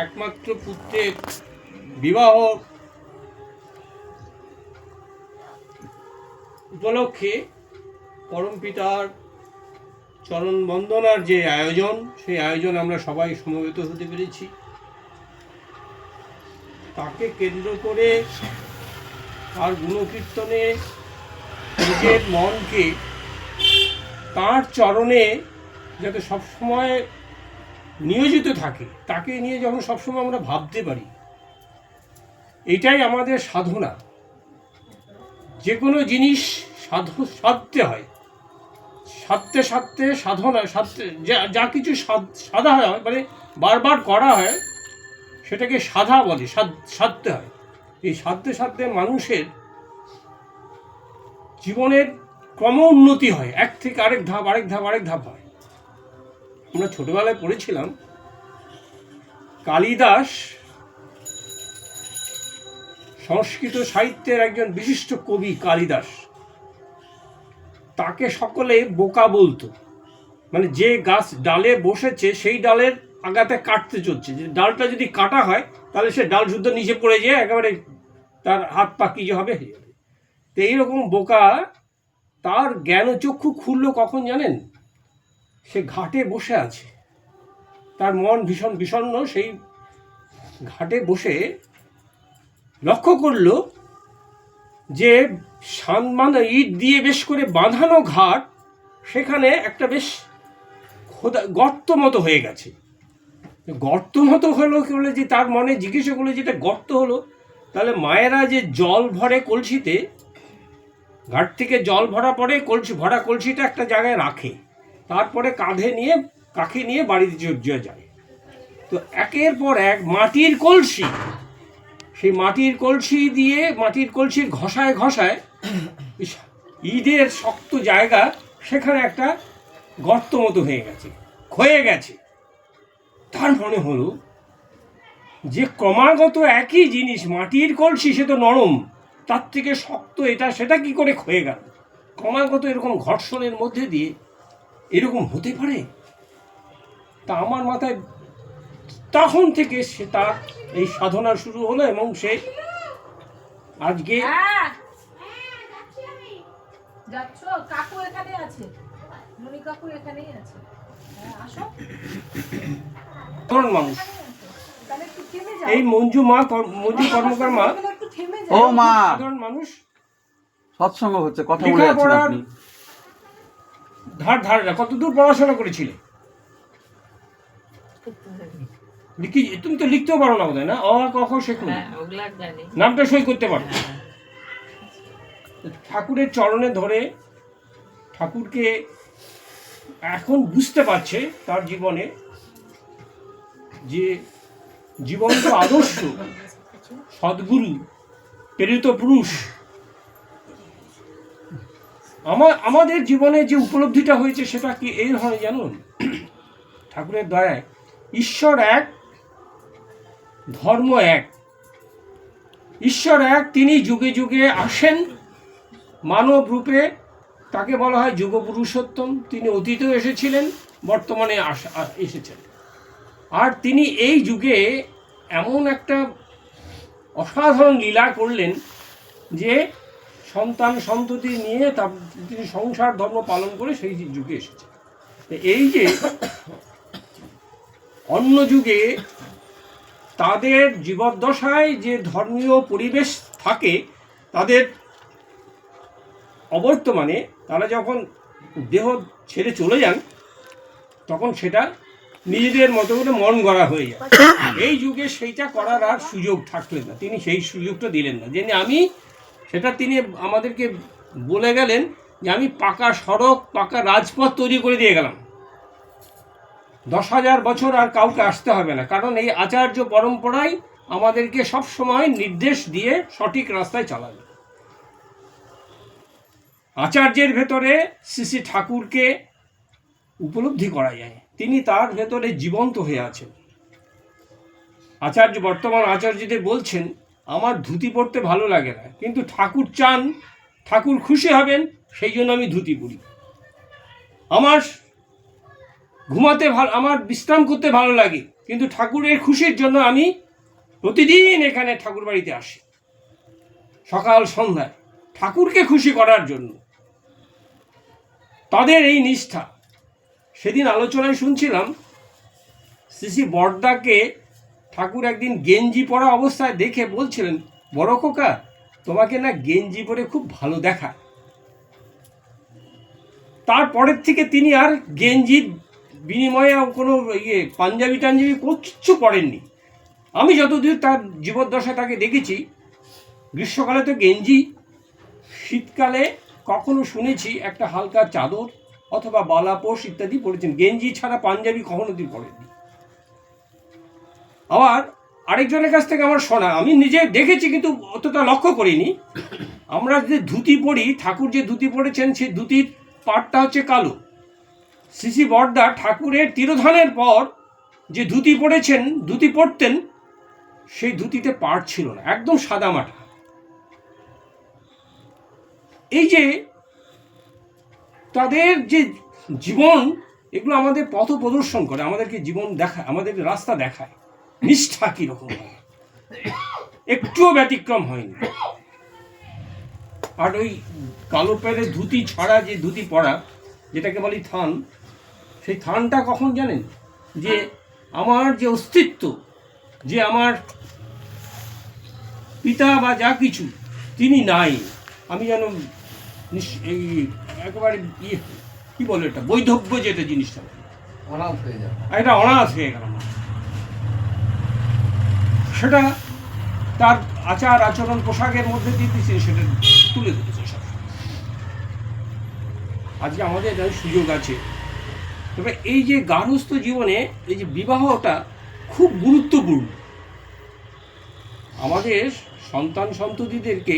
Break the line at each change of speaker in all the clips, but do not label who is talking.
একমাত্র পুত্রের বিবাহ উপলক্ষে পরমপিতার চরণ বন্দনার যে আয়োজন, সেই আয়োজন আমরা সবাই সমবেত হতে পেরেছি। তাকে কেন্দ্র করে তার গুণকীর্তনে নিজের মনকে তার চরণে যাতে সবসময় নিয়োজিত থাকে, তাকে নিয়ে যখন সবসময় আমরা ভাবতে পারি, এটাই আমাদের সাধনা। যে কোনো জিনিস সাধতে হয়, সাধতে সাধতে সাধনা, সাধতে যা কিছু সাধা হয়, মানে বারবার করা হয়, সেটাকে সাধা বলে, সাধতে হয়। এই সাধতে সাধতে মানুষের জীবনের ক্রম উন্নতি হয়, এক থেকে আরেক ধাপ, আরেক ধাপ, আরেক ধাপ হয়। আমরা ছোটবেলায় পড়েছিলাম কালিদাস সংস্কৃত সাহিত্যের একজন বিশিষ্ট কবি। কালিদাস, তাকে সকলে বোকা বলতো, মানে যে গাছ ডালে বসেছে সেই ডালের আগাতে কাটতে চলছে, যে ডালটা যদি কাটা হয় তাহলে সে ডাল শুদ্ধ নিচে পড়ে যেয়ে একেবারে তার হাত পা কি যে হবে। তো এইরকম বোকা, তার জ্ঞানচক্ষু খুললো কখন জানেন? সে ঘাটে বসে আছে, তার মন ভীষণ বিষণ্ণ। সেই ঘাটে বসে লক্ষ্য করলো যে মানে ইট দিয়ে বেশ করে বাঁধানো ঘাট, সেখানে একটা বেশ গর্ত মতো হয়ে গেছে। গর্ত মতো হলো কি বলে, যে তার মনে জিজ্ঞাসা করলো যেটা গর্ত হলো, তাহলে মায়েরা যে জল ভরে কলসিতে, ঘাট থেকে জল ভরা পরে ভরা কলসিটা একটা জায়গায় রাখে, তারপরে কাঁখে নিয়ে বাড়িতে যায়। তো একের পর এক মাটির কলসি, সেই মাটির কলসি দিয়ে, মাটির কলসির ঘষায় ঘষায় ইটের শক্ত জায়গা, সেখানে একটা গর্ত মতো হয়ে গেছে, ক্ষয়ে গেছে। তার মনে হলো যে ক্রমাগত একই জিনিস, মাটির কলসি, সে তো নরম, তার থেকে শক্ত এটা, সেটা কি করে ক্ষয়ে গেল? ক্রমাগত এরকম ঘর্ষণের মধ্যে দিয়ে এরকম হতে পারে? তা আমার মাথায় তখন থেকে সে তার এই সাধনা শুরু হলো, এবং সে আজকে মানুষ। এই মঞ্জু কর্মকার মা,
ও মা,
সাধারণ মানুষ,
সৎসঙ্গ হচ্ছে, কথা বলে যাচ্ছেন আপনি।
ধার কতদূর পড়াশোনা করেছিলে? তুমি তো লিখতেও পারো না বোধহয়, না? অ ক খ শেখো, নামটা সই করতে পারো। ঠাকুরের চরণে ধরে ঠাকুরকে এখন বুঝতে পারছে তার জীবনে যে জীবন্ত আদর্শ, সদ্গুরু, প্রেরিত পুরুষ। আমাদের জীবনে যে উপলব্ধিটা হয়েছে সেটা কি এই ধরনের জানুন? ঠাকুরের দয়ায় ঈশ্বর এক, ধর্ম এক। ঈশ্বর এক, তিনি যুগে যুগে আসেন মানব রূপে, তাকে বলা হয় যুগ পুরুষোত্তম। তিনি অতীতেও এসেছিলেন, বর্তমানে এসেছেন। আর তিনি এই যুগে এমন একটা অসাধারণ লীলা করলেন যে সন্তান সন্ততি নিয়ে তিনি সংসার ধর্ম পালন করে সেই যুগে এসেছেন। এই যে অন্য যুগে তাদের জীবদ্দশায় যে ধর্মীয় পরিবেশ থাকে, তাদের অবর্তমানে তারা যখন দেহ ছেড়ে চলে যান, তখন সেটা নিজেদের মতো করে মন গড়া হয়ে যায়। এই যুগে সেইটা করার আর সুযোগ থাকলেন না, তিনি সেই সুযোগটা দিলেন না। যে সেটা তিনি আমাদেরকে বলে গেলেন যে আমি পাকা সড়ক, পাকা রাজপথ তৈরি করে দিয়ে গেলাম, 10,000 বছর আর কাউকে আসতে হবে না, কারণ এই আচার্য পরম্পরাই আমাদেরকে সব সময় নির্দেশ দিয়ে সঠিক রাস্তায় চালাবে। আচার্যের ভেতরে শ্রী ঠাকুরকে উপলব্ধি করা যায়, তিনি তার ভেতরে জীবন্ত হয়ে আছেন। আচার্য, বর্তমান আচার্যদের বলছেন, আমার ধুতি পরতে ভালো লাগে না, কিন্তু ঠাকুর চান, ঠাকুর খুশি হবেন, সেই জন্য আমি ধুতি পরি। আমার ঘুমাতে ভালো, আমার বিশ্রাম করতে ভালো লাগে, কিন্তু ঠাকুরের খুশির জন্য আমি প্রতিদিন এখানে ঠাকুর বাড়িতে আসি, সকাল সন্ধ্যায় ঠাকুরকে খুশি করার জন্য। তাদের এই নিষ্ঠা, সেদিন আলোচনায় শুনছিলাম শ্রী বড়দাকে ঠাকুর একদিন গেঞ্জি পরা অবস্থায় দেখে বলছিলেন, বড় খোকা তোমাকে না গেঞ্জি পরে খুব ভালো দেখায়। তারপরের থেকে তিনি আর গেঞ্জির বিনিময়ে কোনো পাঞ্জাবি টাঞ্জাবি কিচ্ছু পরেননি। আমি যতদূর তার জীবদ্দশায় তাকে দেখেছি, গ্রীষ্মকালে তো গেঞ্জি, শীতকালে কখনো শুনেছি একটা হালকা চাদর অথবা বালাপোষ ইত্যাদি পরেছেন, গেঞ্জি ছাড়া পাঞ্জাবি কখনো তিনি পরেননি। আবার আরেকজনের কাছ থেকে আমার শোনা, আমি নিজে দেখেছি কিন্তু অতটা লক্ষ্য করিনি, আমরা যে ধুতি পরি, ঠাকুর যে ধুতি পরেছেন সেই ধুতির পাটটা হচ্ছে কালো। শ্রী বড়দা ঠাকুরের তিরোধানের পর যে ধুতি পরেছেন, ধুতি পরতেন, সেই ধুতিতে পাট ছিল না, একদম সাদামাটা। এই যে তাদের যে জীবন, এগুলো আমাদের পথ প্রদর্শন করে, আমাদেরকে জীবন দেখায়, আমাদেরকে রাস্তা দেখায়, নিষ্ঠা কিরকম হয়, একটুও ব্যতিক্রম হয়নি। আর ওই কালো প্যান্টের ধুতি ছাড়া যে ধুতি পরা, যেটাকে বলি থান, সেই থানটা কখন জানেন, যে আমার যে অস্তিত্ব, যে আমার পিতা বা যা কিছু তিনি নাই, আমি যেন এই একেবারে কি বলে এটা, বৈধব্য যেটা জিনিসটা,
অনাথ হয়ে যাবে,
এটা অনাথ হয়ে গেল। সেটা তার আচার আচরণ পোশাকের মধ্যে দিয়ে তিনি সেটা তুলে ধরেছে সব। আজকে আমাদের সুযোগ আছে, তবে এই যে গার্হস্থ্য জীবনে এই যে বিবাহটা খুব গুরুত্বপূর্ণ। আমাদের সন্তান সন্ততিদেরকে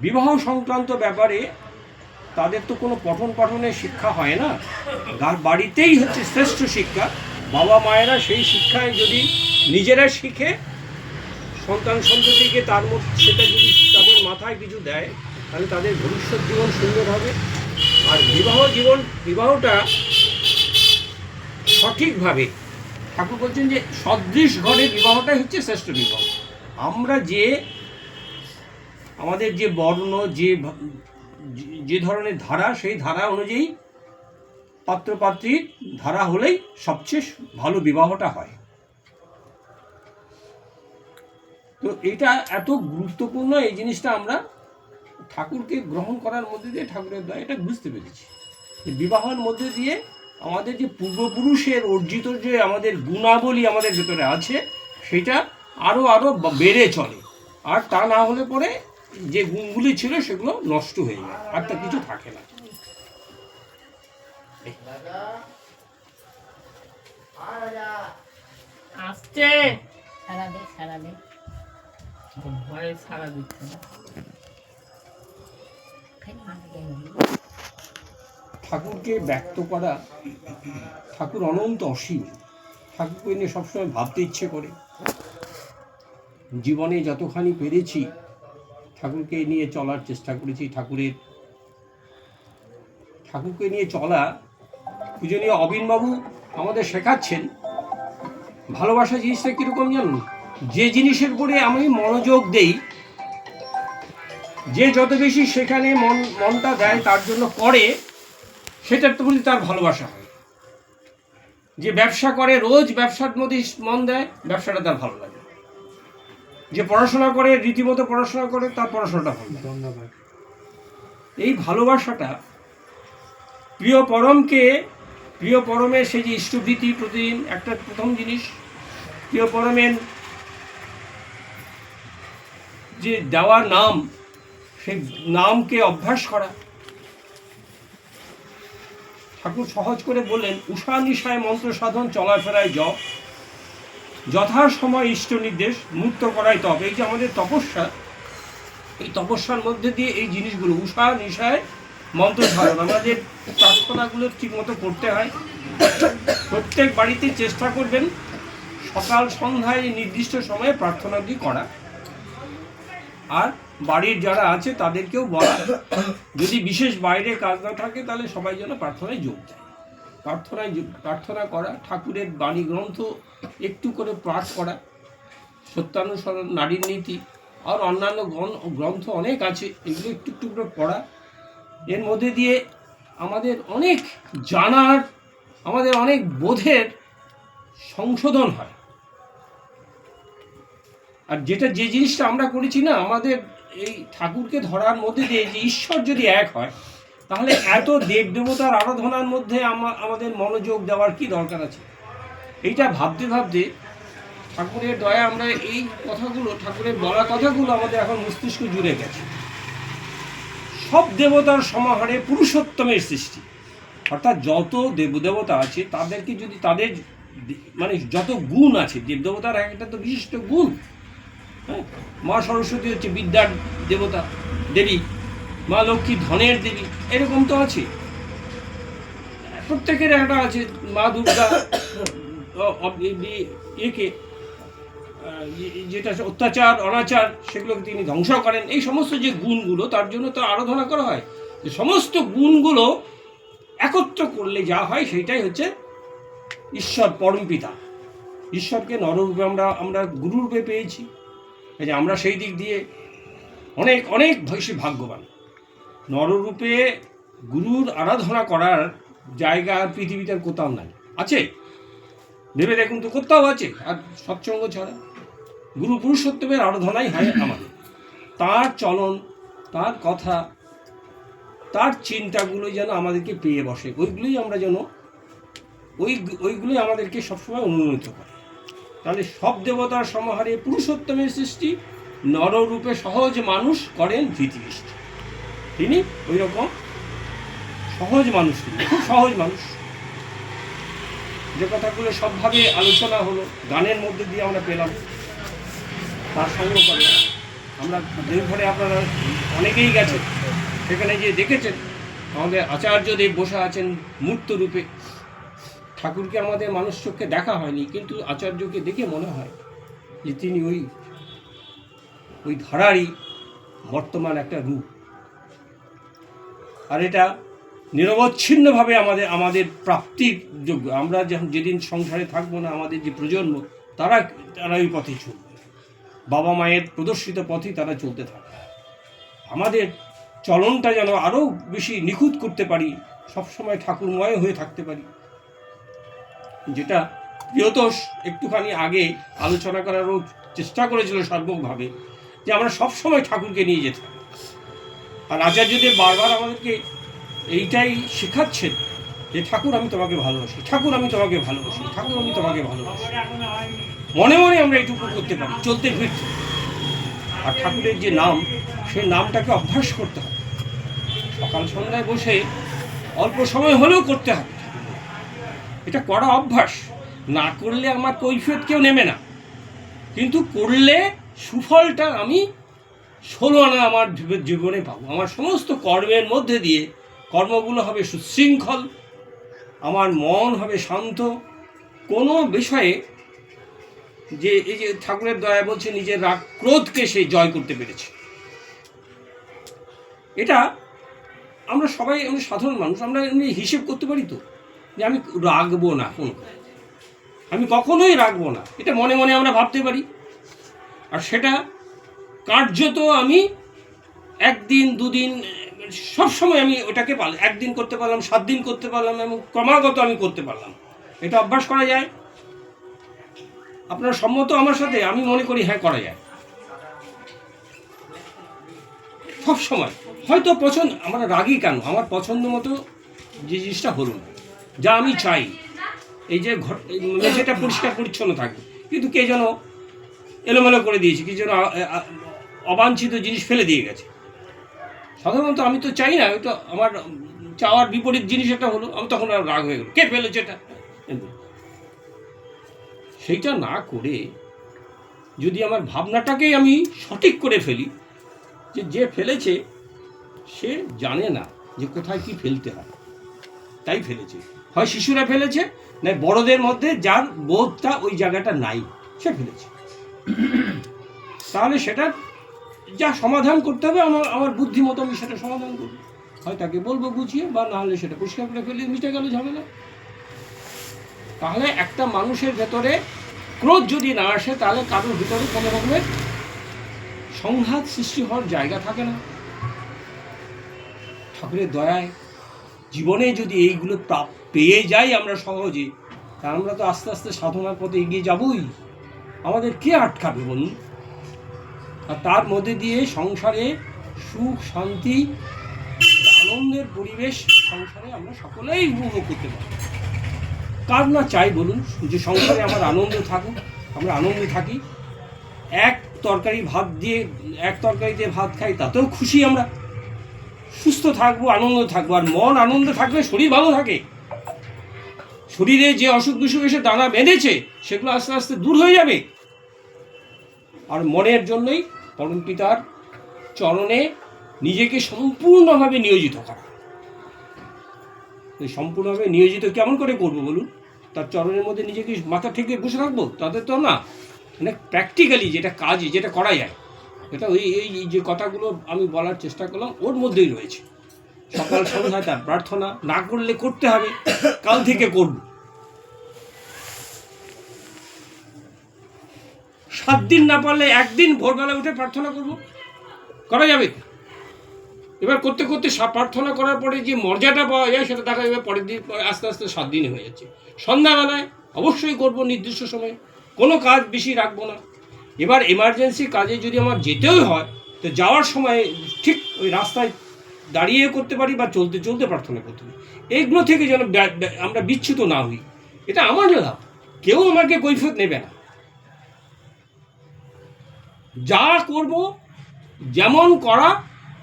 বিবাহ সংক্রান্ত ব্যাপারে তাদের তো কোনো পঠন পাঠনের শিক্ষা হয় না, বাড়িতেই হচ্ছে শ্রেষ্ঠ শিক্ষা। বাবা মায়েরা সেই শিক্ষায় যদি নিজেরা শিখে সন্তান সন্ততিকে তার মধ্যে সেটা যদি তাদের মাথায় কিছু দেয়, তাহলে তাদের ভবিষ্যৎ জীবন সুন্দর হবে। আর বিবাহটা সঠিকভাবে, ঠাকুর বলছেন যে সদৃশ ঘরে বিবাহটাই হচ্ছে শ্রেষ্ঠ বিবাহ। আমরা যে আমাদের যে বর্ণ, যে ধরনের ধারা, সেই ধারা অনুযায়ী পাত্রপাত্রীর ধারা হলেই সবচেয়ে ভালো বিবাহটা হয়। তো এটা এত গুরুত্বপূর্ণ, এই জিনিসটা আমরা ঠাকুরকে গ্রহণ করার মধ্যে দিয়ে, ঠাকুরের দ্বারা এটা বুঝতে পেরেছি। বিবাহের মধ্যে দিয়ে আমাদের যে পূর্বপুরুষের অর্জিত যে আমাদের গুণাবলী আমাদের ভেতরে আছে, সেটা আরও বেড়ে চলে। আর তা না হলে পরে যে গুণগুলি ছিল সেগুলো নষ্ট হয়ে যায়, আর তা কিছু থাকে না।
আসছে সারা দে ভয়ে সারা দিচ্ছে না।
ঠাকুরকে ব্যক্ত করা, ঠাকুর অনন্ত অসীম, ঠাকুরকে নিয়ে সবসময় ভাবতে ইচ্ছে করে। জীবনে যতখানি পেরেছি ঠাকুরকে নিয়ে চলার চেষ্টা করেছি। ঠাকুরকে নিয়ে চলা, পূজনীয় অবিনবাবু আমাদের শেখাচ্ছেন ভালোবাসা জিনিসটা কীরকম জানুন, যে জিনিসের উপরে আমি মনোযোগ দেই, যে যত বেশি সেখানে মনটা দেয়, তার জন্য করে, সেটার তো প্রতি তার ভালোবাসা হয়। যে ব্যবসা করে, রোজ ব্যবসার মধ্যে মন দেয়, ব্যবসাটা তার ভালো লাগে। যে পড়াশোনা করে, রীতিমতো পড়াশোনা করে, তার পড়াশোনাটা ভালো লাগে। এই ভালোবাসাটা প্রিয় পরমের সেই যে ইষ্টভীতি, প্রতিদিন একটা প্রথম জিনিস, প্রিয় পরমের যে দেওয়ার নাম, সেই নামকে অভ্যাস করা। ঠাকুর সহজ করে বললেন, উষা নিশায় মন্ত্র সাধন, চলাফেরায় জপ, যথাসময় ইষ্ট নির্দেশ, মুক্ত করাই তপ। এই যে আমাদের তপস্যা, এই তপস্যার মধ্যে দিয়ে এই জিনিসগুলো, উষা নিশায় মন্ত্র সাধন, আমাদের প্রার্থনাগুলো ঠিক মতো করতে হয়। প্রত্যেক বাড়িতে চেষ্টা করবেন সকাল সন্ধ্যায় নির্দিষ্ট সময়ে প্রার্থনাদি করা। আর বাড়ির যারা আছে তাদেরকেও বলা, যদি বিশেষ বাইরে কাজ না থাকে তাহলে সবাই যেন প্রার্থনায় যোগ দেয়। প্রার্থনা করা, ঠাকুরের বাণী গ্রন্থ একটু করে পাঠ করা, সত্যানুসরণ, নারীর নীতি আর অন্যান্য গ্রন্থ অনেক আছে, এগুলো একটু একটু করে পড়া। এর মধ্যে দিয়ে আমাদের অনেক জানার, আমাদের অনেক বোধের সংশোধন হয়। আর যে জিনিসটা আমরা করেছি না, আমাদের এই ঠাকুরকে ধরার মধ্যে দিয়ে যে ঈশ্বর যদি এক হয়, তাহলে এত দেবদেবতার আরাধনার মধ্যে আমাদের মনোযোগ দেওয়ার কি দরকার আছে? এইটা ভাবতে ভাবতে ঠাকুরের দয়া আমরা এই কথাগুলো, ঠাকুরের বলা কথাগুলো আমাদের এখন মস্তিষ্ক জুড়ে গেছে। সব দেবতার সমাহারে পুরুষোত্তমের সৃষ্টি, অর্থাৎ যত দেবদেবতা আছে তাদেরকে যদি তাদের মানে যত গুণ আছে, দেবদেবতার একটা তো বিশিষ্ট গুণ। হ্যাঁ, মা সরস্বতী হচ্ছে বিদ্যার দেবতা দেবী, মা লক্ষ্মী ধনের দেবী, এরকম তো আছে, প্রত্যেকের একটা আছে। মা দুর্গা একে যেটা অত্যাচার অনাচার সেগুলোকে তিনি ধ্বংস করেন, এই সমস্ত যে গুণগুলো তার জন্য তো আরাধনা করা হয়। যে সমস্ত গুণগুলো একত্র করলে যা হয় সেইটাই হচ্ছে ঈশ্বর, পরমপিতা। ঈশ্বরকে নররূপে আমরা গুরুরূপে পেয়েছি, এই যে আমরা সেই দিক দিয়ে অনেক অনেক বেশি ভাগ্যবান। নররূপে গুরুর আরাধনা করার জায়গা পৃথিবীতে কোথাও নাই। আছে? ভেবে দেখুন তো, কোথাও আছে? আর সৎসঙ্গ ছাড়া গুরু পুরুষোত্তমের আরাধনাই হয় আমাদের। তার চলন, তার কথা, তার চিন্তাগুলো যেন আমাদেরকে পেয়ে বসে, ওইগুলোই আমরা যেন ওইগুলোই আমাদেরকে সবসময় অনুপ্রাণিত করে। তাহলে সব দেবতার সমাহারে পুরুষোত্তমের সৃষ্টি, নররূপে সহজ মানুষ করেন ধৃতিবৃষ্টি। তিনি ওই রকম সহজ মানুষ, তিনি খুব সহজ মানুষ। যে কথাগুলো সবভাবে আলোচনা হলো, গানের মধ্যে দিয়ে আমরা পেলাম, তার সঙ্গে করে আমরা দেবঘরে আপনারা অনেকেই গেছেন, সেখানে যে দেখেছেন আমাদের আচার্যদেব বসে আছেন মূর্ত রূপে। ঠাকুরকে আমাদের মানুষ চোখে দেখা হয়নি, কিন্তু আচার্যকে দেখে মনে হয় যে তিনি ওই ধারারই বর্তমান একটা রূপ। আর এটা নিরবচ্ছিন্নভাবে আমাদের প্রাপ্তির যোগ্য। আমরা যেদিন সংসারে থাকবো না, আমাদের যে প্রজন্ম তারা ওই পথে চলবে, বাবা মায়ের প্রদর্শিত পথেই তারা চলতে থাকবে। আমাদের চলনটা যেন আরও বেশি নিখুঁত করতে পারি, সবসময় ঠাকুরময় হয়ে থাকতে পারি। যেটা প্রিয়তোষ একটুখানি আগে আলোচনা করারও চেষ্টা করেছিল সার্বকভাবে, যে আমরা সবসময় ঠাকুরকে নিয়ে যেতে হবে। আর আচার্যদেব বারবার আমাদেরকে এইটাই শেখাচ্ছেন যে ঠাকুর আমি তোমাকে ভালোবাসি, ঠাকুর আমি তোমাকে ভালোবাসি, ঠাকুর আমি তোমাকে ভালোবাসি। মনে মনে আমরা এইটুকু করতে পারি, চলতে ফিরতে। আর ঠাকুরের যে নাম, সেই নামটাকে অভ্যাস করতে হবে। সকাল সন্ধ্যায় বসে অল্প সময় হলেও করতে হবে। এটা করা অভ্যাস। না করলে আমার কৈফিয়ত কেউ নেবে না, কিন্তু করলে সুফলটা আমি 16 আনা আমার জীবনে পাবো। আমার সমস্ত কর্মের মধ্যে দিয়ে কর্মগুলো হবে সুশৃঙ্খল, আমার মন হবে শান্ত। কোনো বিষয়ে যে এই যে ঠাকুরের দয়া বলছে নিজের রাগ ক্রোধকে সে জয় করতে পেরেছে, এটা আমরা সবাই, আমরা সাধারণ মানুষ, আমরা এমনি হিসেব করতে পারি তো, যে আমি রাগবো না, আমি কখনোই রাগবো না, এটা মনে মনে আমরা ভাবতে পারি। আর সেটা কার্যত আমি একদিন দুদিন সবসময় আমি ওটাকে একদিন করতে পারলাম, 7 দিন করতে পারলাম, এবং ক্রমাগত আমি করতে পারলাম। এটা অভ্যাস করা যায়। আপনারা সম্মত আমার সাথে? আমি মনে করি হ্যাঁ, করা যায় সব সময়। হয়তো পছন্দ, আমরা রাগি কেন, আমার পছন্দ মতো যে জিনিসটা হলো না, যা আমি চাই, এই যে সেটা পরিষ্কার পরিচ্ছন্ন থাকবে, কিন্তু কে যেন এলোমেলো করে দিয়েছে, কি যেন অবাঞ্ছিত জিনিস ফেলে দিয়ে গেছে। সাধারণত আমি তো চাই না, ওইটা আমার চাওয়ার বিপরীত জিনিস একটা হলো, আমি তখন আর রাগ হয়ে গেল, কে ফেলেছে এটা। সেইটা না করে যদি আমার ভাবনাটাকেই আমি সঠিক করে ফেলি, যে ফেলেছে সে জানে না যে কোথায় কি ফেলতে হয়, তাই ফেলেছে। হয় শিশুরা ফেলেছে, না বড়দের মধ্যে যার বোধটা ওই জায়গাটা নাই, সে ফেলেছে। তাহলে সেটা যা সমাধান করতে হবে, আমার বুদ্ধি মতো আমি সেটা সমাধান করবো। হয় তাকে বলবো গুছিয়ে, বা না হলে সেটা পরিষ্কার করে ফেলে মিটে গেল ঝামেলা। তাহলে একটা মানুষের ভেতরে ক্রোধ যদি না আসে, তাহলে কারোর ভিতরে কোনো রকমের সংঘাত সৃষ্টি হওয়ার জায়গা থাকে না। ঠাকুরের দয়ায় জীবনে যদি এইগুলো পেয়ে যাই আমরা সহজে, তা আমরা তো আস্তে আস্তে সাধনার পথে এগিয়ে যাবই। আমাদের কে আটকাবে বলুন? আর তার মধ্যে দিয়ে সংসারে সুখ শান্তি আনন্দের পরিবেশ সংসারে আমরা সকলেই উপভোগ করতে পারি। কার না চাই বলুন যে সংসারে আমার আনন্দ থাকুক, আমরা আনন্দে থাকি। এক তরকারিতে ভাত খাই, তাতেও খুশি আমরা। সুস্থ থাকবো, আনন্দ থাকবো। আর মন আনন্দ থাকলে শরীর ভালো থাকে। শরীরে যে অসুখ বিসুখ এসে দানা বেঁধেছে সেগুলো আস্তে আস্তে দূর হয়ে যাবে। আর মনের জন্যই পরমপিতার চরণে নিজেকে সম্পূর্ণভাবে নিয়োজিত করা। সম্পূর্ণভাবে নিয়োজিত কেমন করে করবো বলুন? তার চরণের মধ্যে নিজেকে মাথা ঠেকে বসে থাকবো? তাদের তো না, মানে প্র্যাকটিক্যালি যেটা কাজ, যেটা করা যায়, এটা এই যে কথাগুলো আমি বলার চেষ্টা করলাম ওর মধ্যেই রয়েছে। সকাল সন্ধ্যায় তার প্রার্থনা না করলে করতে হবে, কাল থেকে করব। 7 দিন না পারলে 1 দিন ভোরবেলা উঠে প্রার্থনা করব, করা যাবে। এবার করতে করতে প্রার্থনা করার পরে যে মর্যাদা পাওয়া যায় সেটা দেখা যাবে পরের দিন, আস্তে আস্তে 7 দিনে হয়ে যাচ্ছে। সন্ধ্যাবেলায় অবশ্যই করব নির্দিষ্ট সময়ে, কোনো কাজ বেশি রাখবো না। এবার এমার্জেন্সি কাজে যদি আমার যেতেও হয়, তো যাওয়ার সময় ঠিক ওই রাস্তায় দাঁড়িয়ে করতে পারি বা চলতে চলতে প্রার্থনা করতে পারি। এইগুলো থেকে যেন আমরা বিচ্যুত না হই, এটা আমার লাভ। কেউ আমাকে কৈফিয়ত নেবে না। যা করব, যেমন করা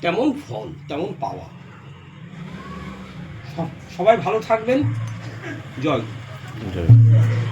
তেমন ফল, তেমন পাওয়া। সবাই ভালো থাকবেন। জয়।